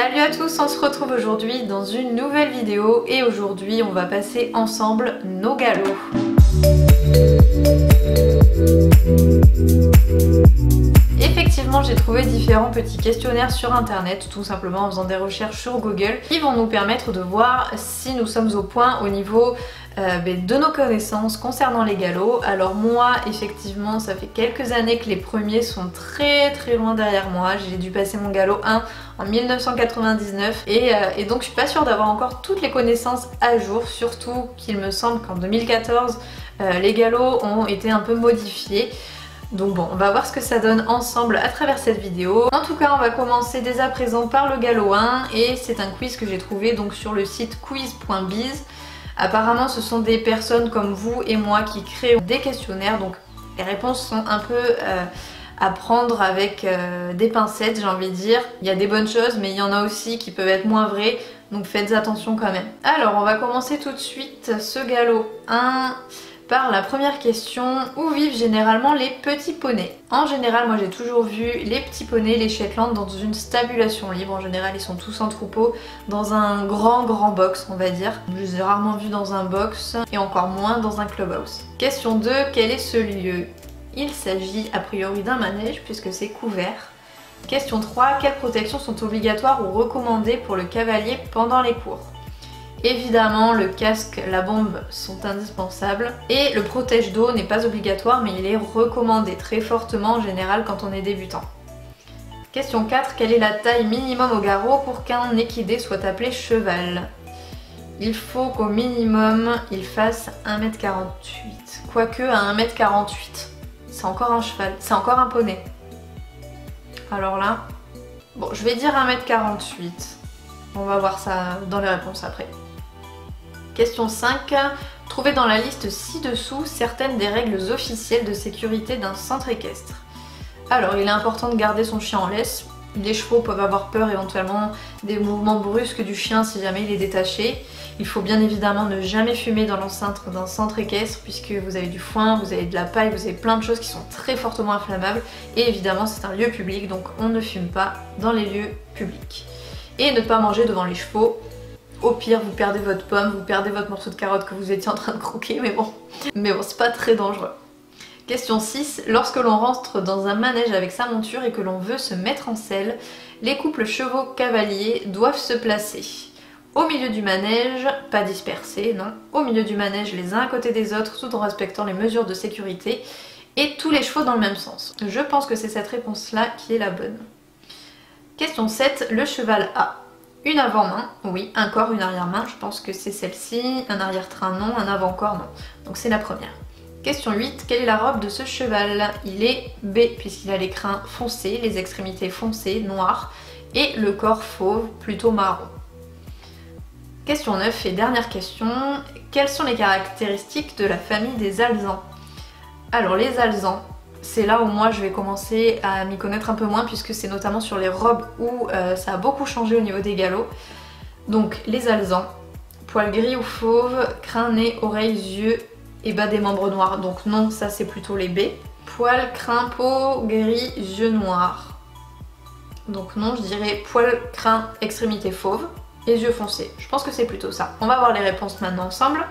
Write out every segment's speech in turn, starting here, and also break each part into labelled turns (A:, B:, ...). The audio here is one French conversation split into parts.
A: Salut à tous, on se retrouve aujourd'hui dans une nouvelle vidéo et aujourd'hui on va passer ensemble nos galops. Effectivement, j'ai trouvé différents petits questionnaires sur internet, tout simplement en faisant des recherches sur Google, qui vont nous permettre de voir si nous sommes au point au niveau de nos connaissances concernant les galops. Alors moi, effectivement, ça fait quelques années que les premiers sont très loin derrière moi. J'ai dû passer mon galop 1 en 1999 et donc je suis pas sûre d'avoir encore toutes les connaissances à jour, surtout qu'il me semble qu'en 2014 les galops ont été un peu modifiés. Donc bon, on va voir ce que ça donne ensemble à travers cette vidéo. En tout cas, on va commencer dès à présent par le galop 1 et c'est un quiz que j'ai trouvé donc sur le site quiz.biz. Apparemment, ce sont des personnes comme vous et moi qui créent des questionnaires, donc les réponses sont un peu à prendre avec des pincettes, j'ai envie de dire. Il y a des bonnes choses, mais il y en a aussi qui peuvent être moins vraies, donc faites attention quand même. Alors, on va commencer tout de suite ce galop 1 par la première question. Où vivent généralement les petits poneys? En général, moi j'ai toujours vu les petits poneys, les Shetland, dans une stabulation libre. En général, ils sont tous en troupeau, dans un grand box, on va dire. Je les ai rarement vus dans un box et encore moins dans un clubhouse. Question 2, quel est ce lieu? Il s'agit a priori d'un manège puisque c'est couvert. Question 3, quelles protections sont obligatoires ou recommandées pour le cavalier pendant les cours? Évidemment, le casque, la bombe sont indispensables et le protège d'eau n'est pas obligatoire mais il est recommandé très fortement en général quand on est débutant. Question 4, quelle est la taille minimum au garrot pour qu'un équidé soit appelé cheval? Il faut qu'au minimum il fasse 1m48, quoique à 1m48, c'est encore un cheval, c'est encore un poney. Alors là, bon, je vais dire 1m48, on va voir ça dans les réponses après. Question 5. Trouvez dans la liste ci-dessous certaines des règles officielles de sécurité d'un centre équestre. Alors, il est important de garder son chien en laisse. Les chevaux peuvent avoir peur éventuellement des mouvements brusques du chien si jamais il est détaché. Il faut bien évidemment ne jamais fumer dans l'enceinte d'un centre équestre puisque vous avez du foin, vous avez de la paille, vous avez plein de choses qui sont très fortement inflammables. Et évidemment, c'est un lieu public, donc on ne fume pas dans les lieux publics. Et ne pas manger devant les chevaux. Au pire, vous perdez votre pomme, vous perdez votre morceau de carotte que vous étiez en train de croquer, mais bon, c'est pas très dangereux. Question 6. Lorsque l'on rentre dans un manège avec sa monture et que l'on veut se mettre en selle, les couples chevaux-cavaliers doivent se placer au milieu du manège, pas dispersés, non, au milieu du manège les uns à côté des autres tout en respectant les mesures de sécurité et tous les chevaux dans le même sens. Je pense que c'est cette réponse-là qui est la bonne. Question 7. Le cheval a une avant-main, oui, un corps, une arrière-main, je pense que c'est celle-ci, un arrière-train non, un avant-corps non. Donc c'est la première. Question 8, quelle est la robe de ce cheval? Il est B, puisqu'il a les crins foncés, les extrémités foncées, noires, et le corps fauve, plutôt marron. Question 9 et dernière question, quelles sont les caractéristiques de la famille des alezans? Alors les alezans, c'est là où moi je vais commencer à m'y connaître un peu moins puisque c'est notamment sur les robes où ça a beaucoup changé au niveau des galops. Donc les alezans, poils gris ou fauve, crin, nez, oreilles, yeux et bas des membres noirs. Donc non, ça c'est plutôt les B. Poils, crin, peau, gris, yeux noirs. Donc non, je dirais poils, crin, extrémité fauve et yeux foncés. Je pense que c'est plutôt ça. On va voir les réponses maintenant ensemble.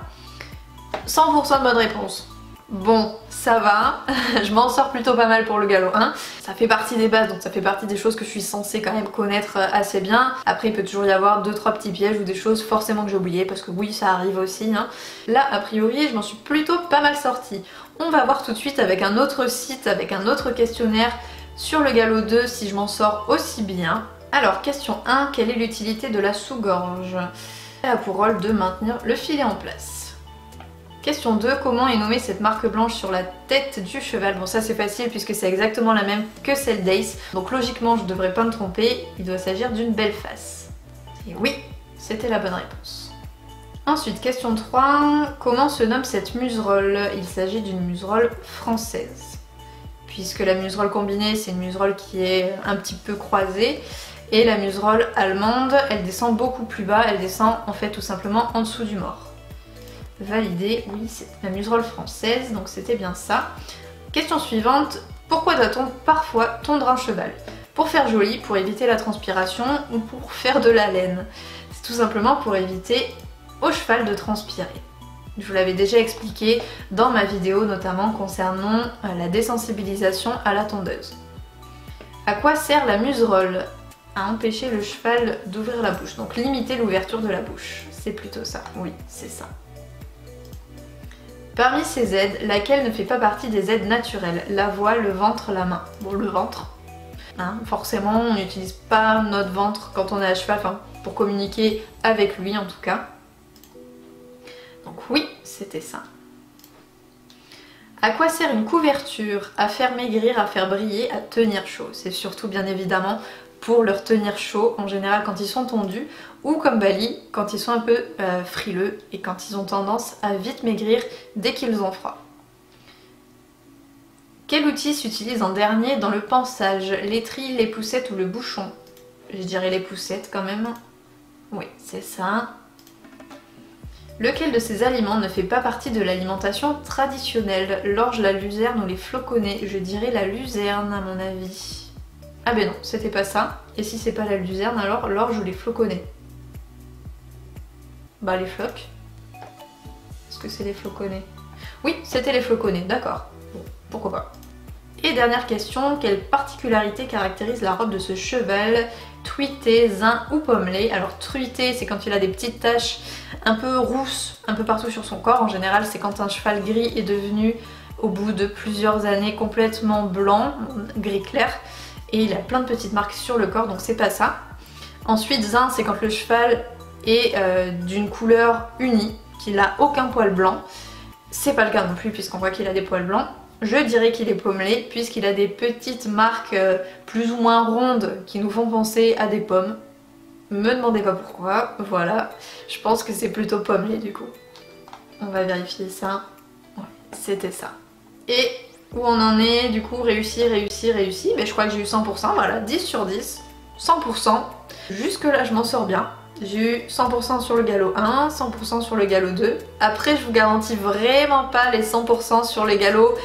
A: 100% de bonnes réponses. Bon, ça va, je m'en sors plutôt pas mal pour le galop 1. Ça fait partie des bases, donc ça fait partie des choses que je suis censée quand même connaître assez bien. Après, il peut toujours y avoir 2-3 petits pièges ou des choses forcément que j'ai oubliées, parce que oui, ça arrive aussi. Hein. Là, a priori, je m'en suis plutôt pas mal sortie. On va voir tout de suite avec un autre site, avec un autre questionnaire sur le galop 2 si je m'en sors aussi bien. Alors, question 1, quelle est l'utilité de la sous-gorge? Elle a pour rôle de maintenir le filet en place. Question 2, comment est nommée cette marque blanche sur la tête du cheval? Bon, ça c'est facile puisque c'est exactement la même que celle d'Ace, donc logiquement je devrais pas me tromper, il doit s'agir d'une belle face. Et oui, c'était la bonne réponse. Ensuite, question 3, comment se nomme cette muserolle? Il s'agit d'une muserolle française. Puisque la muserolle combinée, c'est une muserolle qui est un petit peu croisée, et la muserolle allemande, elle descend beaucoup plus bas, elle descend en fait tout simplement en dessous du mort. Validé, oui, c'est la muserolle française, donc c'était bien ça. Question suivante, pourquoi doit-on parfois tondre un cheval? Pour faire joli, pour éviter la transpiration ou pour faire de la laine. C'est tout simplement pour éviter au cheval de transpirer. Je vous l'avais déjà expliqué dans ma vidéo notamment concernant la désensibilisation à la tondeuse. À quoi sert la muserolle? À empêcher le cheval d'ouvrir la bouche, donc limiter l'ouverture de la bouche. C'est plutôt ça, oui, c'est ça. Parmi ces aides, laquelle ne fait pas partie des aides naturelles? La voix, le ventre, la main. Bon, le ventre. Hein, forcément, on n'utilise pas notre ventre quand on est à cheval, enfin, pour communiquer avec lui en tout cas. Donc oui, c'était ça. À quoi sert une couverture? À faire maigrir, à faire briller, à tenir chaud. C'est surtout bien évidemment pour leur tenir chaud, en général quand ils sont tondus, ou comme Bali, quand ils sont un peu frileux et quand ils ont tendance à vite maigrir dès qu'ils ont froid. Quel outil s'utilise en dernier dans le pansage? L'étrille, les poussettes ou le bouchon? Je dirais les poussettes quand même. Oui, c'est ça. Lequel de ces aliments ne fait pas partie de l'alimentation traditionnelle? L'orge, la luzerne ou les floconnés? Je dirais la luzerne à mon avis. Ah ben non, c'était pas ça. Et si c'est pas la luzerne, alors l'orge ou les floconnés? Bah les flocs. Est-ce que c'est les floconnés? Oui, c'était les floconnés, d'accord. Bon, pourquoi pas. Et dernière question, quelle particularité caractérise la robe de ce cheval? Truité, zin ou pommelé? Alors truité, c'est quand il a des petites taches un peu rousses un peu partout sur son corps. En général, c'est quand un cheval gris est devenu, au bout de plusieurs années, complètement blanc, gris clair. Et il a plein de petites marques sur le corps, donc c'est pas ça. Ensuite, zin, c'est quand le cheval est d'une couleur unie, qu'il a aucun poil blanc. C'est pas le cas non plus puisqu'on voit qu'il a des poils blancs. Je dirais qu'il est pommelé puisqu'il a des petites marques plus ou moins rondes qui nous font penser à des pommes. Me demandez pas pourquoi, voilà. Je pense que c'est plutôt pommelé du coup. On va vérifier ça. Ouais, c'était ça. Et où on en est, du coup, réussi. Mais je crois que j'ai eu 100%, voilà, 10 sur 10, 100%. Jusque là, je m'en sors bien. J'ai eu 100% sur le galop 1, 100% sur le galop 2. Après, je vous garantis vraiment pas les 100% sur les galops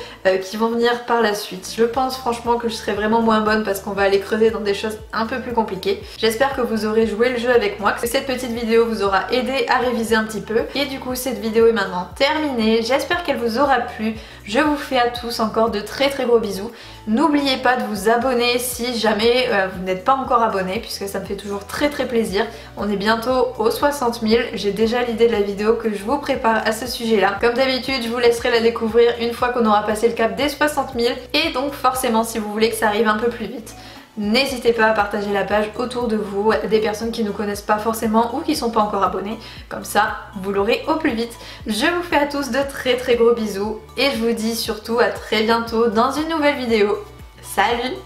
A: qui vont venir par la suite. Je pense franchement que je serai vraiment moins bonne parce qu'on va aller creuser dans des choses un peu plus compliquées. J'espère que vous aurez joué le jeu avec moi, que cette petite vidéo vous aura aidé à réviser un petit peu. Et du coup, cette vidéo est maintenant terminée. J'espère qu'elle vous aura plu. Je vous fais à tous encore de très gros bisous. N'oubliez pas de vous abonner si jamais vous n'êtes pas encore abonné, puisque ça me fait toujours très plaisir. On est bientôt aux 60 000, j'ai déjà l'idée de la vidéo que je vous prépare à ce sujet là. Comme d'habitude, je vous laisserai la découvrir une fois qu'on aura passé le cap des 60 000, et donc forcément si vous voulez que ça arrive un peu plus vite, n'hésitez pas à partager la page autour de vous, des personnes qui ne connaissent pas forcément ou qui sont pas encore abonnées, comme ça vous l'aurez au plus vite. Je vous fais à tous de très gros bisous et je vous dis surtout à très bientôt dans une nouvelle vidéo. Salut!